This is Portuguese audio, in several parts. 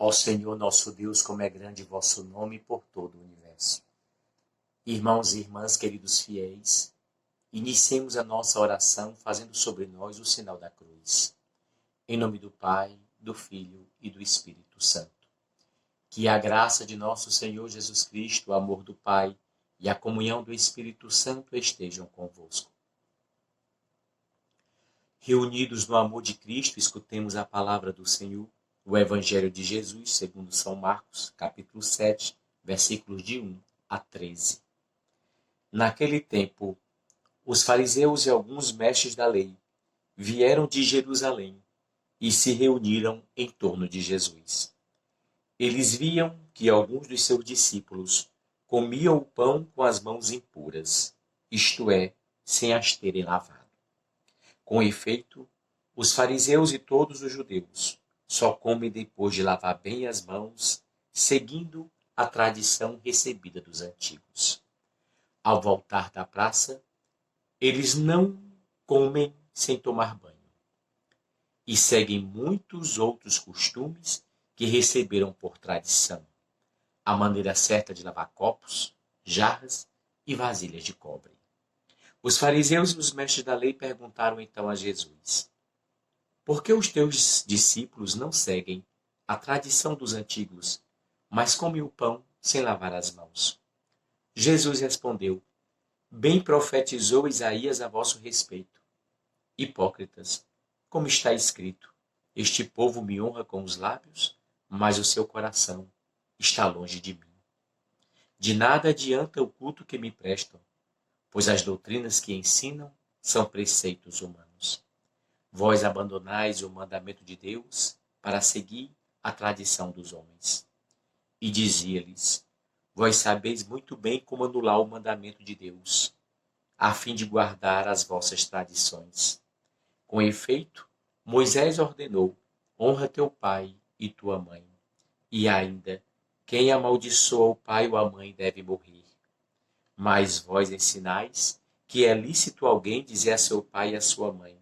Ó Senhor nosso Deus, como é grande vosso nome por todo o universo. Irmãos e irmãs, queridos fiéis, iniciemos a nossa oração fazendo sobre nós o sinal da cruz. Em nome do Pai, do Filho e do Espírito Santo. Que a graça de nosso Senhor Jesus Cristo, o amor do Pai e a comunhão do Espírito Santo estejam convosco. Reunidos no amor de Cristo, escutemos a palavra do Senhor, o Evangelho de Jesus, segundo São Marcos, capítulo 7, versículos de 1 a 13. Naquele tempo, os fariseus e alguns mestres da lei vieram de Jerusalém e se reuniram em torno de Jesus. Eles viam que alguns dos seus discípulos comiam o pão com as mãos impuras, isto é, sem as terem lavado. Com efeito, os fariseus e todos os judeus só comem depois de lavar bem as mãos, seguindo a tradição recebida dos antigos. Ao voltar da praça, eles não comem sem tomar banho e seguem muitos outros costumes que receberam por tradição, a maneira certa de lavar copos, jarras e vasilhas de cobre. Os fariseus e os mestres da lei perguntaram então a Jesus: por que os teus discípulos não seguem a tradição dos antigos, mas comem o pão sem lavar as mãos? Jesus respondeu: bem profetizou Isaías a vosso respeito. Hipócritas, como está escrito: este povo me honra com os lábios, mas o seu coração está longe de mim. De nada adianta o culto que me prestam, pois as doutrinas que ensinam são preceitos humanos. Vós abandonais o mandamento de Deus para seguir a tradição dos homens. E dizia-lhes: vós sabeis muito bem como anular o mandamento de Deus, a fim de guardar as vossas tradições. Com efeito, Moisés ordenou: honra teu pai e tua mãe. E ainda, quem amaldiçoa o pai ou a mãe deve morrer. Mas vós ensinais que é lícito alguém dizer a seu pai e a sua mãe: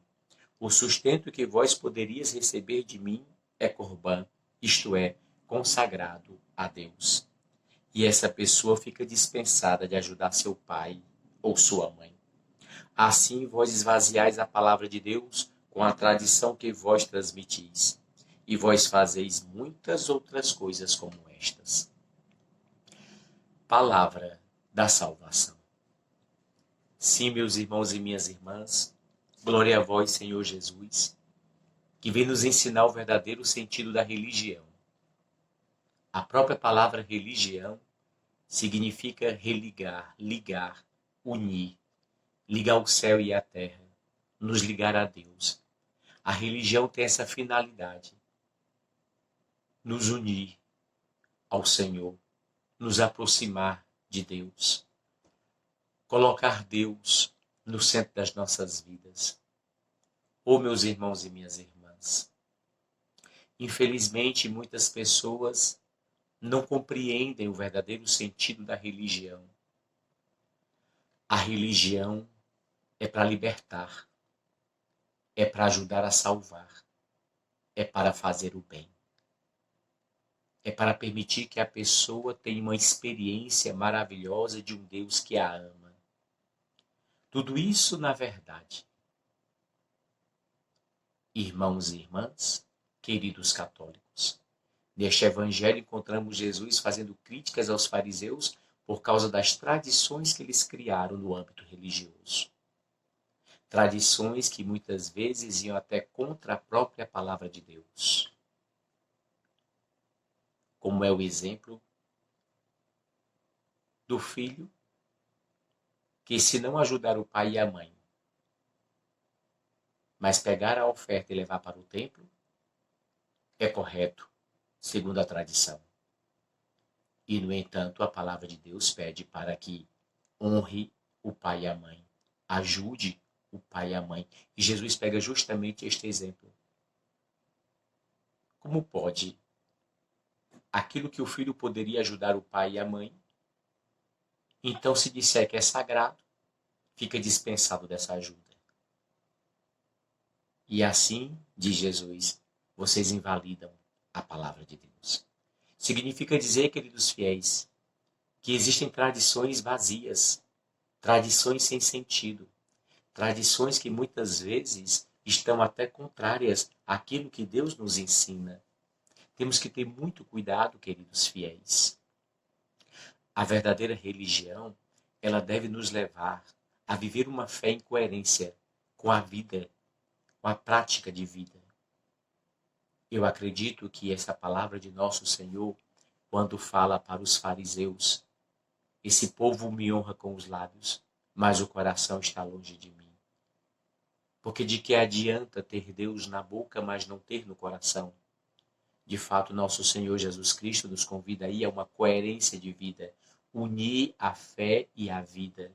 o sustento que vós poderias receber de mim é corbã, isto é, consagrado a Deus. E essa pessoa fica dispensada de ajudar seu pai ou sua mãe. Assim vós esvaziais a palavra de Deus com a tradição que vós transmitis, e vós fazeis muitas outras coisas como estas. Palavra da salvação. Sim, meus irmãos e minhas irmãs, glória a vós, Senhor Jesus, que vem nos ensinar o verdadeiro sentido da religião. A própria palavra religião significa religar, ligar, unir, ligar o céu e a terra, nos ligar a Deus. A religião tem essa finalidade: nos unir ao Senhor, nos aproximar de Deus, colocar Deus no centro das nossas vidas. Oh, meus irmãos e minhas irmãs, infelizmente muitas pessoas não compreendem o verdadeiro sentido da religião. A religião é para libertar, é para ajudar a salvar, é para fazer o bem. É para permitir que a pessoa tenha uma experiência maravilhosa de um Deus que a ama. Tudo isso, na verdade, irmãos e irmãs, queridos católicos, neste Evangelho encontramos Jesus fazendo críticas aos fariseus por causa das tradições que eles criaram no âmbito religioso. Tradições que muitas vezes iam até contra a própria palavra de Deus. Como é o exemplo do filho que, se não ajudar o pai e a mãe, mas pegar a oferta e levar para o templo, é correto, segundo a tradição. E, no entanto, a palavra de Deus pede para que honre o pai e a mãe, ajude o pai e a mãe. E Jesus pega justamente este exemplo. Como pode aquilo que o filho poderia ajudar o pai e a mãe, então, se disser que é sagrado, fica dispensado dessa ajuda? E assim, diz Jesus, vocês invalidam a palavra de Deus. Significa dizer, queridos fiéis, que existem tradições vazias, tradições sem sentido, tradições que muitas vezes estão até contrárias àquilo que Deus nos ensina. Temos que ter muito cuidado, queridos fiéis. A verdadeira religião, ela deve nos levar a viver uma fé em coerência com a vida, com a prática de vida. Eu acredito que essa palavra de nosso Senhor, quando fala para os fariseus, esse povo me honra com os lábios, mas o coração está longe de mim. Porque de que adianta ter Deus na boca, mas não ter no coração? De fato, nosso Senhor Jesus Cristo nos convida aí a uma coerência de vida, unir a fé e a vida.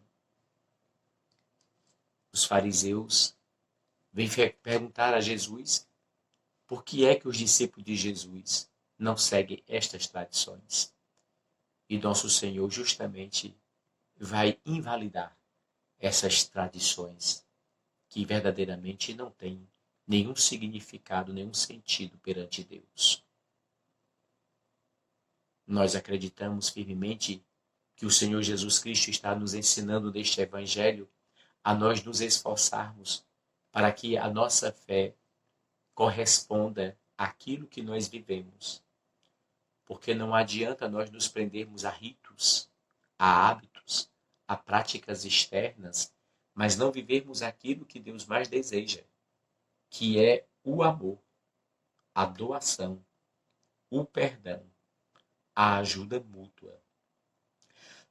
Os fariseus vêm perguntar a Jesus por que é que os discípulos de Jesus não seguem estas tradições. E nosso Senhor justamente vai invalidar essas tradições que verdadeiramente não têm nenhum significado, nenhum sentido perante Deus. Nós acreditamos firmemente que o Senhor Jesus Cristo está nos ensinando neste Evangelho a nós nos esforçarmos para que a nossa fé corresponda àquilo que nós vivemos. Porque não adianta nós nos prendermos a ritos, a hábitos, a práticas externas, mas não vivermos aquilo que Deus mais deseja, que é o amor, a doação, o perdão, a ajuda mútua.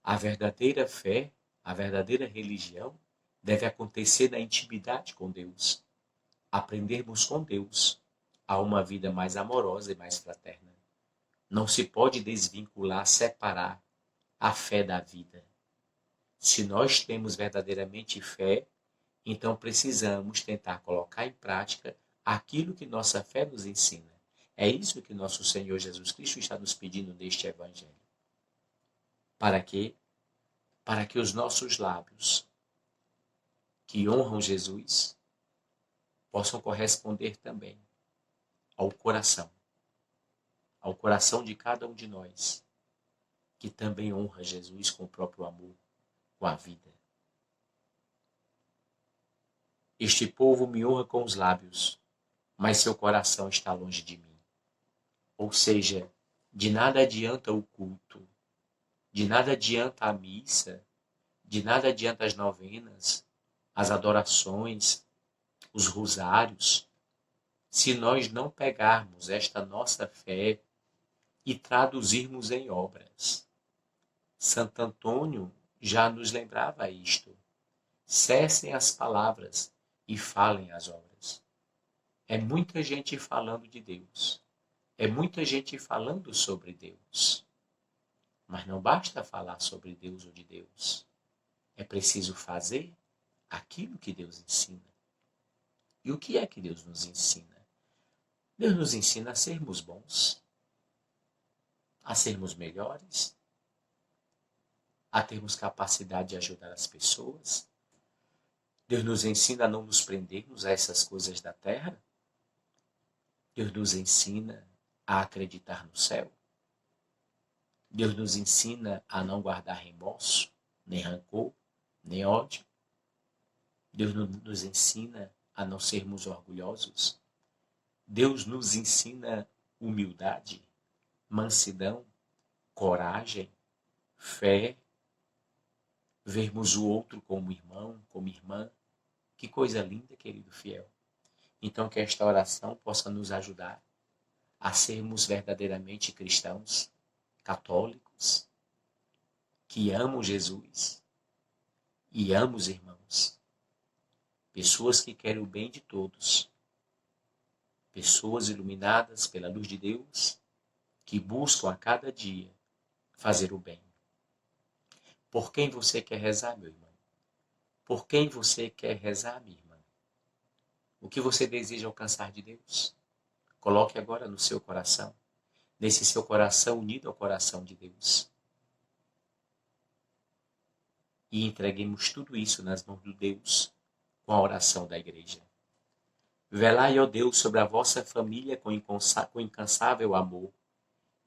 A verdadeira fé, a verdadeira religião, deve acontecer na intimidade com Deus. Aprendermos com Deus a uma vida mais amorosa e mais fraterna. Não se pode desvincular, separar a fé da vida. Se nós temos verdadeiramente fé, então precisamos tentar colocar em prática aquilo que nossa fé nos ensina. É isso que nosso Senhor Jesus Cristo está nos pedindo neste Evangelho. Para quê? Para que os nossos lábios, que honram Jesus, possam corresponder também ao coração de cada um de nós, que também honra Jesus com o próprio amor, com a vida. Este povo me honra com os lábios, mas seu coração está longe de mim. Ou seja, de nada adianta o culto, de nada adianta a missa, de nada adianta as novenas, as adorações, os rosários, se nós não pegarmos esta nossa fé e traduzirmos em obras. Santo Antônio já nos lembrava isto. Cessem as palavras e falem as obras. É muita gente falando de Deus. É muita gente falando sobre Deus. Mas não basta falar sobre Deus ou de Deus. É preciso fazer aquilo que Deus ensina. E o que é que Deus nos ensina? Deus nos ensina a sermos bons, a sermos melhores, a termos capacidade de ajudar as pessoas. Deus nos ensina a não nos prendermos a essas coisas da terra. Deus nos ensina a acreditar no céu. Deus nos ensina a não guardar remorso, nem rancor, nem ódio. Deus nos ensina a não sermos orgulhosos. Deus nos ensina humildade, mansidão, coragem, fé, vermos o outro como irmão, como irmã. Que coisa linda, querido fiel. Então que esta oração possa nos ajudar a sermos verdadeiramente cristãos, católicos, que amam Jesus e amam os irmãos. Pessoas que querem o bem de todos. Pessoas iluminadas pela luz de Deus, que buscam a cada dia fazer o bem. Por quem você quer rezar, meu irmão? Por quem você quer rezar, minha irmã? O que você deseja alcançar de Deus? Coloque agora no seu coração, nesse seu coração unido ao coração de Deus. E entreguemos tudo isso nas mãos de Deus, com a oração da igreja. Velai, ó Deus, sobre a vossa família com incansável amor,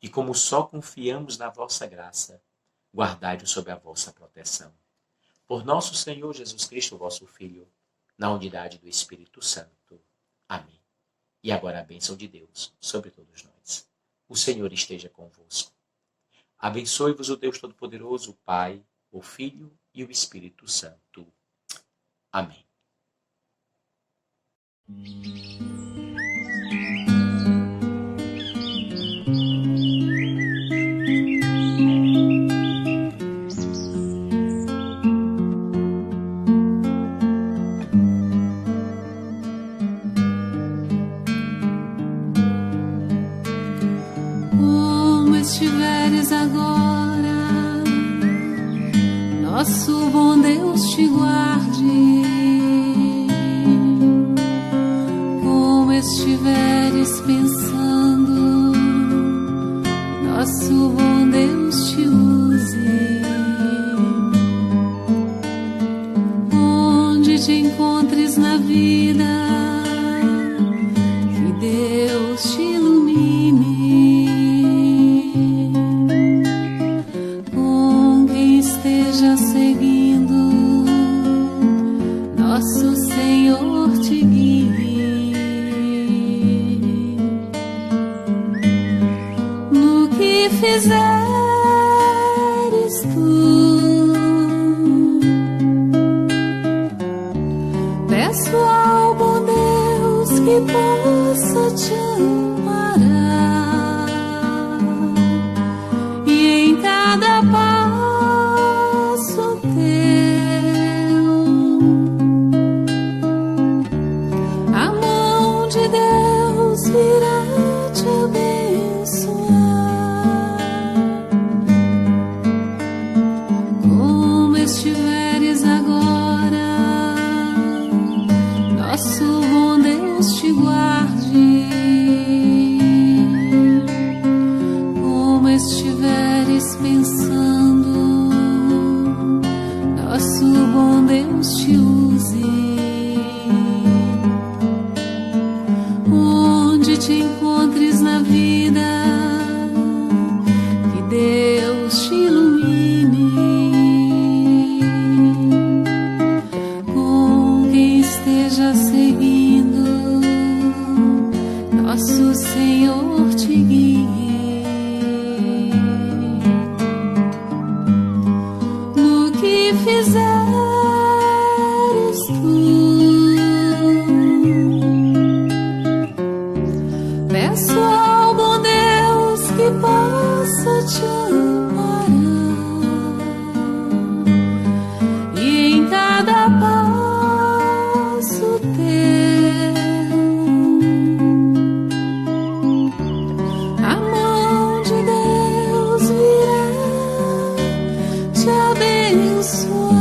e como só confiamos na vossa graça, guardai-o sob a vossa proteção. Por nosso Senhor Jesus Cristo, vosso Filho, na unidade do Espírito Santo. Amém. E agora a bênção de Deus sobre todos nós. O Senhor esteja convosco. Abençoe-vos o Deus Todo-Poderoso, o Pai, o Filho e o Espírito Santo. Amém. Como estiveres agora, nosso bom Deus te guarde. Como estiveres pensando, nosso bom Deus te use. Onde te encontres na vida, que Deus te ilumine. Com quem esteja seguindo, nosso Senhor te guie. No que fizeres tu, peço ao bom Deus que possa te amparar, e em cada passo teu a mão de Deus virá te abençoar. Como estiveres agora, nosso bom Deus te guarde. Como estiveres pensando, nosso bom Deus te use. Onde te encontres na vida, que Deus te ilumine. Com quem esteja seguindo, nosso Senhor te guie. No que fizeres tu, peço ao bom Deus que possa te amparar, e em cada passo teu a mão de Deus virá te abençoar.